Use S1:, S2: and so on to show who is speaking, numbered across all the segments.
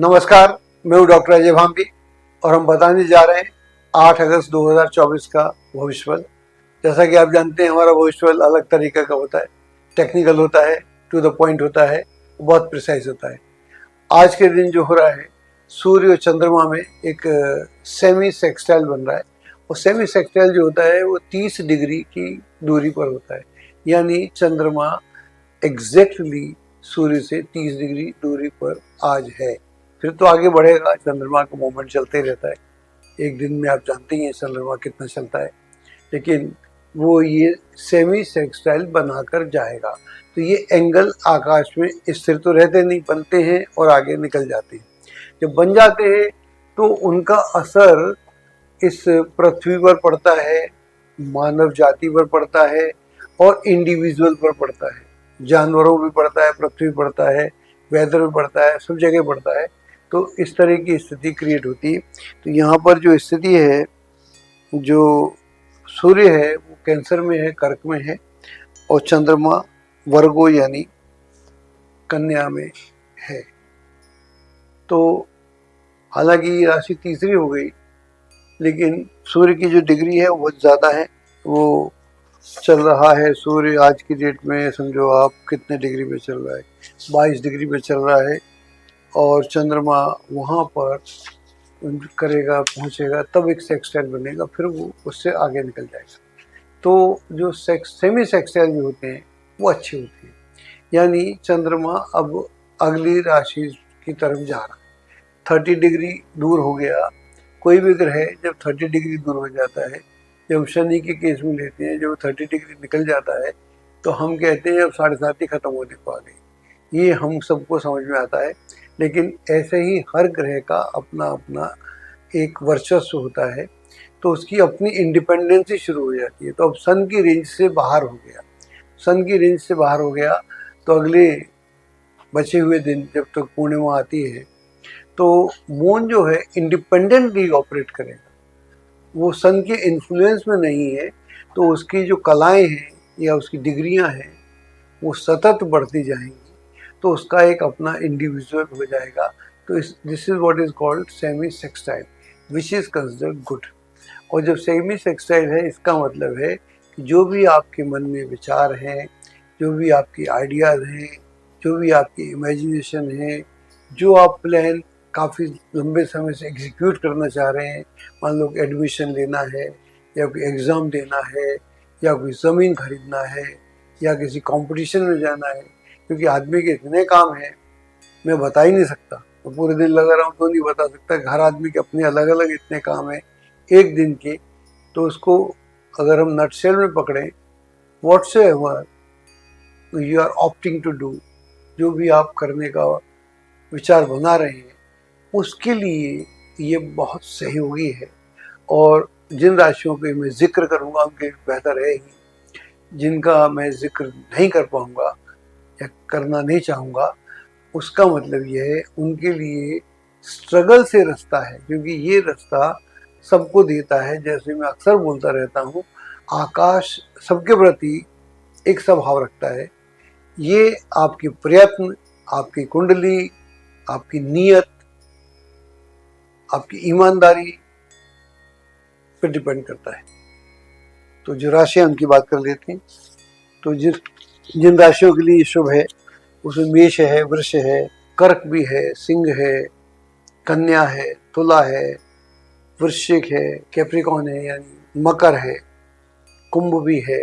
S1: नमस्कार, मैं हूँ डॉक्टर अजय भांबी और हम बताने जा रहे हैं 8 अगस्त 2024 का भविष्यवाणी। जैसा कि आप जानते हैं, हमारा भविष्यवाणी अलग तरीके का होता है, टेक्निकल होता है, टू द पॉइंट होता है, बहुत प्रिसाइज होता है। आज के दिन जो हो रहा है, सूर्य और चंद्रमा में एक सेमी सेक्सटाइल बन रहा है। और सेमी सेक्सटाइल जो होता है वो 30 डिग्री की दूरी पर होता है, यानी चंद्रमा एग्जैक्टली सूर्य से 30 डिग्री दूरी पर आज है। फिर तो आगे बढ़ेगा, चंद्रमा का मूवमेंट चलते ही रहता है। एक दिन में आप जानते ही हैं चंद्रमा कितना चलता है, लेकिन वो ये सेमी सेक्सटाइल बनाकर जाएगा। तो ये एंगल आकाश में स्थिर तो रहते नहीं, बनते हैं और आगे निकल जाते हैं। जब बन जाते हैं तो उनका असर इस पृथ्वी पर पड़ता है, मानव जाति पर पड़ता है और इंडिविजुअल पर पड़ता है। जानवरों पर पड़ता है, पृथ्वी पर पड़ता है, वेदर में पड़ता है, सब जगह पड़ता है। तो इस तरह की स्थिति क्रिएट होती है। तो यहाँ पर जो स्थिति है, जो सूर्य है वो कैंसर में है, कर्क में है, और चंद्रमा वर्गो यानी कन्या में है। तो हालांकि ये राशि तीसरी हो गई, लेकिन सूर्य की जो डिग्री है वो बहुत ज़्यादा है। वो चल रहा है, सूर्य आज की डेट में समझो आप कितने डिग्री पे चल रहा है, 22 डिग्री पे चल रहा है। और चंद्रमा वहाँ पर करेगा, पहुँचेगा, तब एक सेक्सटाइल बनेगा, फिर वो उससे आगे निकल जाएगा। तो जो सेमी सेक्सटाइल जो होते हैं वो अच्छे होते हैं, यानी चंद्रमा अब अगली राशि की तरफ जा रहा है। 30 डिग्री दूर हो गया। कोई भी ग्रह जब 30 डिग्री दूर हो जाता है, जब शनि के केस में लेते हैं, जब 30 डिग्री निकल जाता है तो हम कहते हैं अब 7.5 ही खत्म होने को आ गई। ये हम सबको समझ में आता है, लेकिन ऐसे ही हर ग्रह का अपना अपना एक वर्चस्व होता है, तो उसकी अपनी इंडिपेंडेंसी शुरू हो जाती है। तो अब सन की रेंज से बाहर हो गया, सन की रेंज से बाहर हो गया, तो अगले बचे हुए दिन जब तक पूर्णिमा आती है तो मून जो है इंडिपेंडेंटली ऑपरेट करेगा। वो सन के इन्फ्लुएंस में नहीं है, तो उसकी जो कलाएं हैं या उसकी डिग्रियां हैं वो सतत बढ़ती जाएंगी। तो उसका एक अपना इंडिविजुअल हो जाएगा। तो this is what is called semi sextile, which is considered good. और जब सेमी सेक्सटाइल है, इसका मतलब है कि जो भी आपके मन में विचार हैं, जो भी आपकी आइडियाज़ हैं, जो भी आपकी इमेजिनेशन है, जो आप प्लान काफ़ी लंबे समय से एग्जीक्यूट करना चाह रहे हैं, मान लो कि एडमिशन लेना है, या कोई एग्ज़ाम देना है, या कोई ज़मीन खरीदना है, या किसी कंपटीशन में जाना है, क्योंकि आदमी के इतने काम हैं मैं बता ही नहीं सकता। तो पूरे दिन लगा रहा हूँ तो नहीं बता सकता। हर आदमी के अपने अलग अलग इतने काम हैं एक दिन के। तो उसको अगर हम नटशेल में पकड़ें, whatsoever you are opting to do, जो भी आप करने का विचार बना रहे हैं, उसके लिए ये बहुत सहयोगी है। और जिन राशियों पे मैं जिक्र करूँगा उनके बेहतर है ही, जिनका मैं जिक्र नहीं कर पाऊँगा या करना नहीं चाहूँगा, उसका मतलब यह है उनके लिए स्ट्रगल से रास्ता है, क्योंकि ये रास्ता सबको देता है। जैसे मैं अक्सर बोलता रहता हूँ, आकाश सबके प्रति एक स्वभाव रखता है। ये आपके प्रयत्न, आपकी कुंडली, आपकी नीयत, आपकी ईमानदारी पर डिपेंड करता है। तो जो राशियाँ उनकी बात कर लेते हैं, तो जिन राशियों के लिए शुभ है उसमें मेष है, वृष है, कर्क भी है, सिंह है, कन्या है, तुला है, वृश्चिक है, कैप्रिकॉन है यानी मकर है, कुंभ भी है,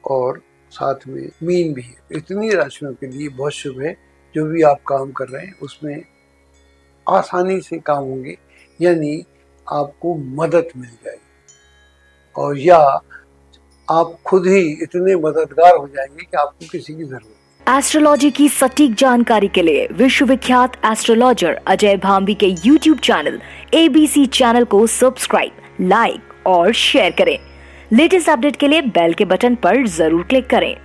S1: और साथ में मीन भी है। इतनी राशियों के लिए बहुत शुभ है। जो भी आप काम कर रहे हैं उसमें आसानी से काम होंगे, यानी आपको मदद मिल जाएगी, और या आप खुद ही इतने मददगार हो जाएंगे कि आपको किसी की जरूरत।
S2: एस्ट्रोलॉजी की सटीक जानकारी के लिए विश्वविख्यात एस्ट्रोलॉजर अजय भांबी के YouTube चैनल ABC चैनल को सब्सक्राइब, लाइक और शेयर करें। लेटेस्ट अपडेट के लिए बेल के बटन पर जरूर क्लिक करें।